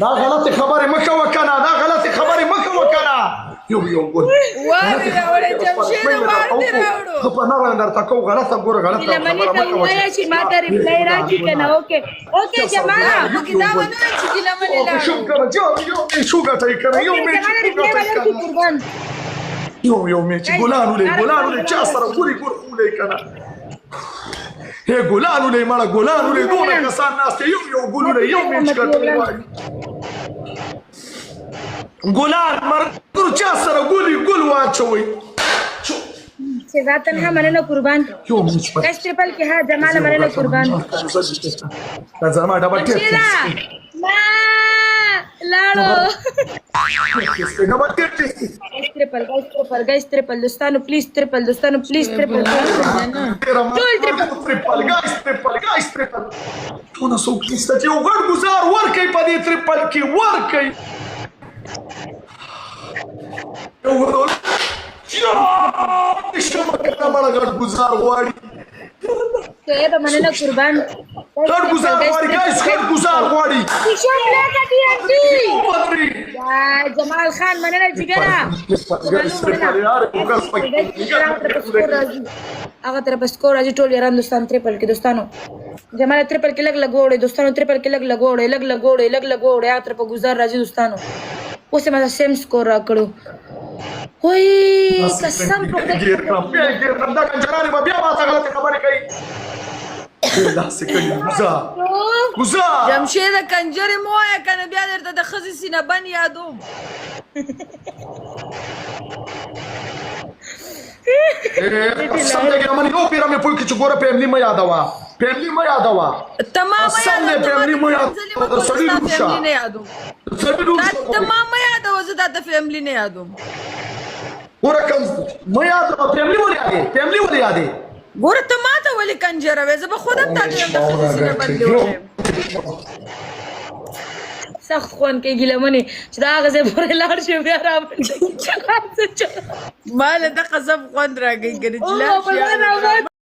غلط خبري مكة وكنا دا غلط خبري مكة وكنا يوم قول واري راوړې جمشید واري راوړو خو په نار اندر تکو غلطه ګوره غلطه ګیله منې ته ووایه چې ما ته ریپلای راکړي که نه اوکې جماله پکې دا ونه چې ګیله منې لاړو شو کنه جو شو ګټای کنه یو چې ګلانو له چا سره ګوري ولې کنه هي ګلانو له مړه ګلانو له دونه کسان ناست یو ګلو له یو میچ کټو وای ګلان مرګرو چا سره ګل واچوي چې ذاتن هم مننه قربان یو میچ په کس ټریپل کې ها جماله مننه قربان دا زما ډبل ټیپ ما لاړو ډبل ټیپ گایس ټریپل دوستانو پلیز ټریپل گایس ټریپل ټونه سو کیسه چې یو غړ گزار ورکې په دې ټریپل کې ورکې یو ورول چې شمه کړه مړه غړ گزار غواړي ته به مننه قربان غړ گزار غواړي گایس غړ گزار غواړي شامله کټي انټي جمال خان مننه جګره هغه تر په سکور راځي ټول یاران دوستان ټریپل کې دوستانو جمال ټریپل کې لګ لګوړې دوستانو ټریپل کې لګ لګوړې هغه تر په گزار راځي دوستانو اوس ما سیم سکور راکړو وای قسم په دې دا کنجرانه به بیا ما ته غلطه خبره کوي لا سکه گزار جمشید کنجری مو یا کنه بیا درته د خزي سینه بن یادوم قسم دې ګرمن یو پیرا مې پوي چې ګوره فیملی ما یادوا تمام فیملی ما یادوا سړی نه یادوم تمام یادو زه د فیملی نه یادوم ګوره کوم ما یادوا فیملی ولې یادې ګوره ته ماته ولې کنجره وې زه به خودم تا ته د خزي سینه بن دیوم سخت خوان کې ګیله منې چې دا هغه ځای پورې لاړ شي بیا را مال د قصب خوند راګي ګرځلا